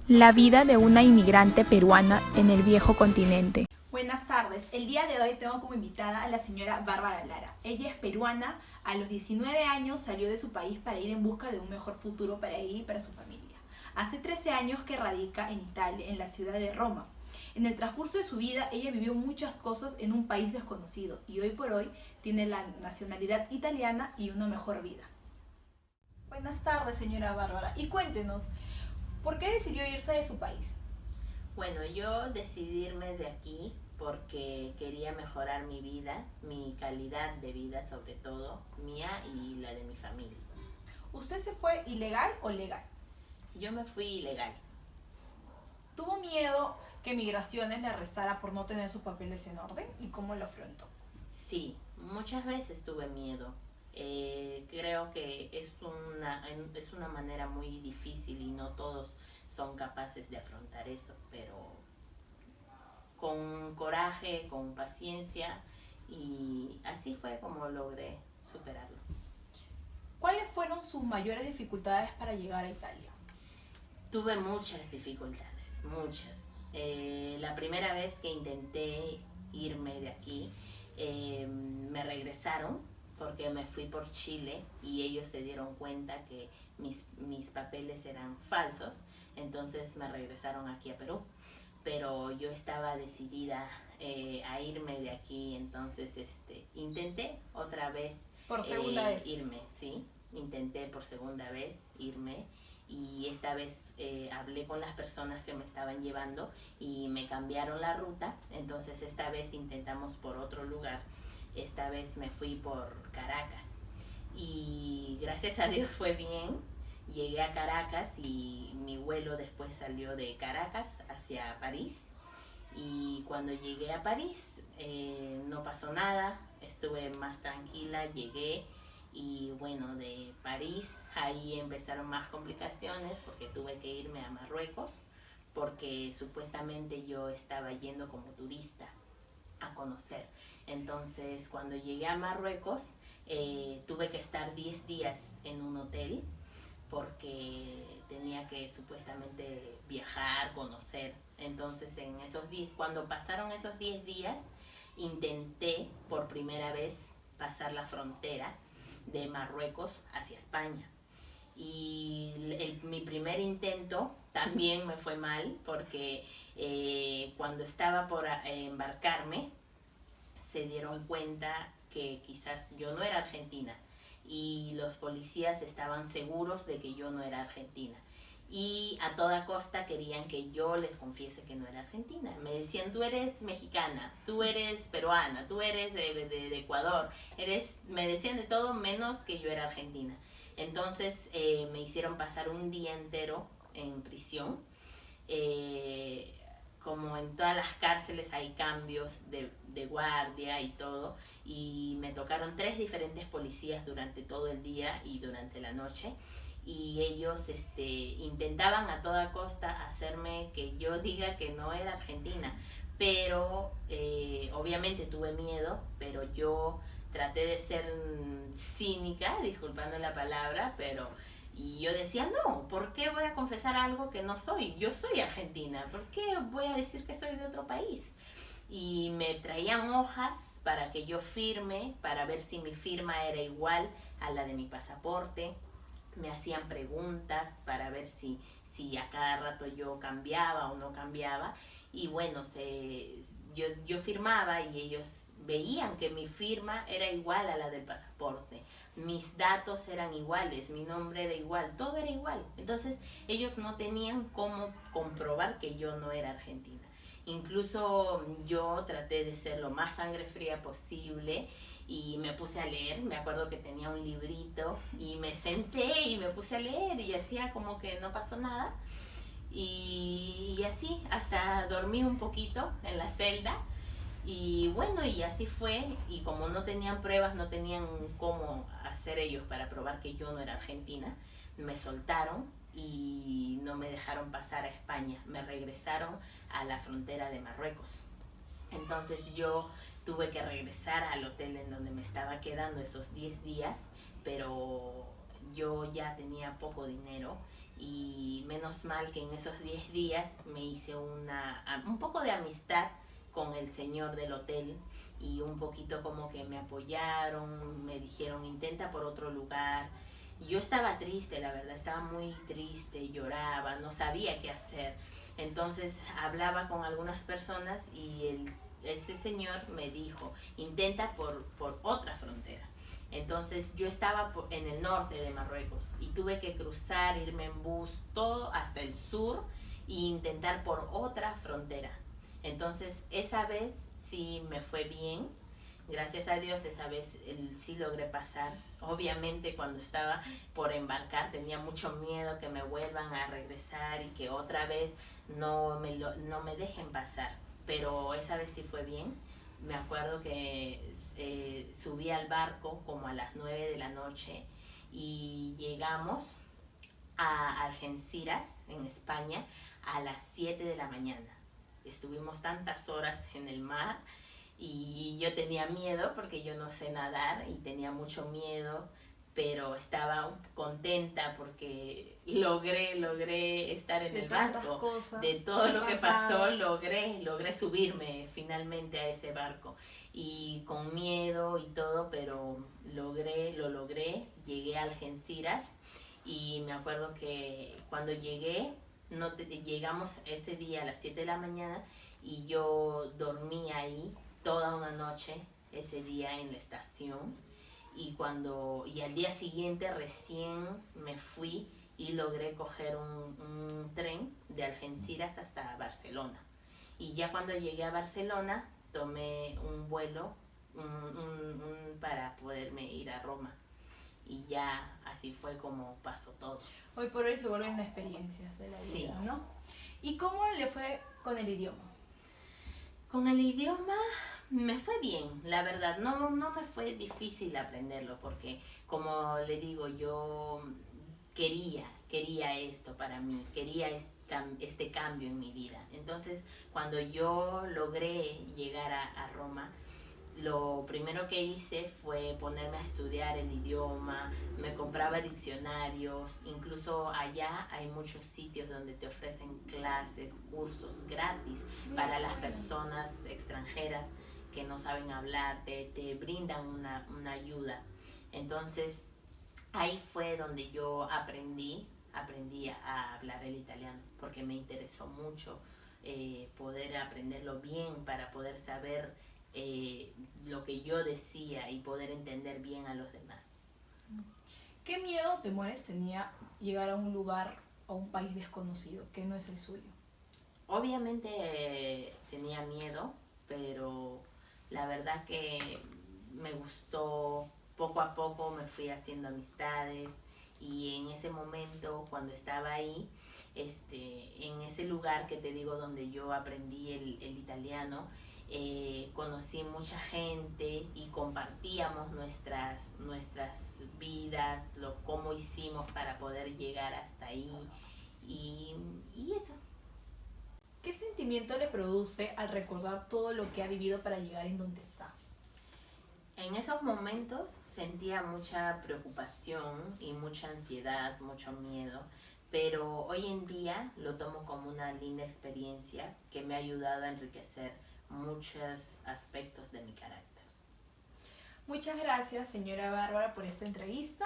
La vida de una inmigrante peruana en el viejo continente. Buenas tardes, el día de hoy tengo como invitada a la señora Bárbara Lara. Ella es peruana, a los 19 años salió de su país para ir en busca de un mejor futuro para ella y para su familia. Hace 13 años que radica en Italia, en la ciudad de Roma. En el transcurso de su vida ella vivió muchas cosas en un país desconocido y hoy por hoy tiene la nacionalidad italiana y una mejor vida. Buenas tardes, señora Bárbara, y cuéntenos, ¿por qué decidió irse de su país? Bueno, yo decidí irme de aquí porque quería mejorar mi vida, mi calidad de vida sobre todo, mía y la de mi familia. ¿Usted se fue ilegal o legal? Yo me fui ilegal. ¿Tuvo miedo que Migraciones le arrestara por no tener sus papeles en orden? ¿Y cómo lo afrontó? Sí, muchas veces tuve miedo. Creo que es una manera muy difícil y no todos son capaces de afrontar eso, pero con coraje, con paciencia, y así fue como logré superarlo. ¿Cuáles fueron sus mayores dificultades para llegar a Italia? Tuve muchas dificultades, muchas. La primera vez que intenté irme de aquí, me regresaron porque me fui por Chile y ellos se dieron cuenta que mis papeles eran falsos, entonces me regresaron aquí a Perú. Pero yo estaba decidida a irme de aquí, entonces intenté otra vez Por segunda vez. irme, sí, intenté por segunda vez irme, y esta vez hablé con las personas que me estaban llevando y me cambiaron la ruta, entonces esta vez intentamos por otro lugar, esta vez me fui por Caracas y gracias a Dios fue bien. Llegué a Caracas y mi vuelo después salió de Caracas hacia París, y cuando llegué a París no pasó nada, estuve más tranquila, llegué, y bueno, de París ahí empezaron más complicaciones porque tuve que irme a Marruecos porque supuestamente yo estaba yendo como turista a conocer. Entonces cuando llegué a Marruecos tuve que estar 10 días en un hotel porque tenía que supuestamente viajar, conocer. Entonces cuando pasaron esos 10 días, intenté por primera vez pasar la frontera de Marruecos hacia España. Y mi primer intento también me fue mal porque cuando estaba por embarcarme se dieron cuenta que quizás yo no era argentina, y los policías estaban seguros de que yo no era argentina y a toda costa querían que yo les confiese que no era argentina. Me decían: tú eres mexicana, tú eres peruana, tú eres de Ecuador, me decían de todo menos que yo era argentina. Entonces me hicieron pasar un día entero en prisión. Como en todas las cárceles hay cambios de guardia y todo, y me tocaron 3 diferentes policías durante todo el día y durante la noche, y ellos intentaban a toda costa hacerme que yo diga que no era argentina, pero obviamente tuve miedo, pero yo traté de ser cínica, disculpando la palabra, y yo decía: no, ¿por qué voy a confesar algo que no soy? Yo soy argentina, ¿por qué voy a decir que soy de otro país? Y me traían hojas para que yo firme, para ver si mi firma era igual a la de mi pasaporte. Me hacían preguntas para ver si a cada rato yo cambiaba o no cambiaba. Y bueno, yo firmaba y ellos veían que mi firma era igual a la del pasaporte. Mis datos eran iguales, mi nombre era igual, todo era igual. Entonces ellos no tenían cómo comprobar que yo no era argentina. Incluso yo traté de ser lo más sangre fría posible y me puse a leer. Me acuerdo que tenía un librito y me senté y me puse a leer y hacía como que no pasó nada. Y así, hasta dormí un poquito en la celda. Y bueno, y así fue, y como no tenían pruebas, no tenían cómo hacer ellos para probar que yo no era argentina, me soltaron y no me dejaron pasar a España, me regresaron a la frontera de Marruecos. Entonces yo tuve que regresar al hotel en donde me estaba quedando esos 10 días, pero yo ya tenía poco dinero y menos mal que en esos 10 días me hice un poco de amistad con el señor del hotel y un poquito como que me apoyaron, me dijeron intenta por otro lugar. Yo estaba triste, la verdad, estaba muy triste, lloraba, no sabía qué hacer. Entonces hablaba con algunas personas y ese señor me dijo, intenta por otra frontera. Entonces yo estaba en el norte de Marruecos y tuve que cruzar, irme en bus, todo hasta el sur e intentar por otra frontera. Entonces esa vez sí me fue bien, gracias a Dios esa vez sí logré pasar. Obviamente cuando estaba por embarcar tenía mucho miedo que me vuelvan a regresar y que otra vez no me dejen pasar, pero esa vez sí fue bien. Me acuerdo que subí al barco como a las 9 de la noche y llegamos a Algeciras, en España, a las 7 de la mañana. Estuvimos tantas horas en el mar y yo tenía miedo porque yo no sé nadar y tenía mucho miedo, pero estaba contenta porque logré estar en De el tantas barco. cosas De todo que lo que pasaron. pasó, logré subirme finalmente a ese barco. Y con miedo y todo, pero lo logré, llegué a Algeciras y me acuerdo que cuando llegué, llegamos ese día a las 7 de la mañana y yo dormí ahí toda una noche ese día en la estación y al día siguiente recién me fui y logré coger un tren de Algeciras hasta Barcelona. Y ya cuando llegué a Barcelona tomé un vuelo para poderme ir a Roma. Y ya así fue como pasó todo. Hoy por hoy se vuelven experiencias de la vida, Sí. ¿no? ¿Y cómo le fue con el idioma? Con el idioma me fue bien, la verdad, no me fue difícil aprenderlo porque como le digo, yo quería esto para mí, quería este cambio en mi vida. Entonces, cuando yo logré llegar a Roma, lo primero que hice fue ponerme a estudiar el idioma, me compraba diccionarios, incluso allá hay muchos sitios donde te ofrecen clases, cursos gratis para las personas extranjeras que no saben hablar, te brindan una ayuda. Entonces ahí fue donde yo aprendí a hablar el italiano porque me interesó mucho poder aprenderlo bien para poder saber lo que yo decía y poder entender bien a los demás. ¿Qué miedo o temores tenía llegar a un lugar o un país desconocido que no es el suyo? Obviamente tenía miedo, pero la verdad que me gustó, poco a poco me fui haciendo amistades y en ese momento cuando estaba ahí, en ese lugar que te digo donde yo aprendí el italiano, conocí mucha gente y compartíamos nuestras vidas, cómo hicimos para poder llegar hasta ahí y eso. ¿Qué sentimiento le produce al recordar todo lo que ha vivido para llegar en donde está? En esos momentos sentía mucha preocupación y mucha ansiedad, mucho miedo, pero hoy en día lo tomo como una linda experiencia que me ha ayudado a enriquecer muchos aspectos de mi carácter. Muchas gracias, señora Bárbara, por esta entrevista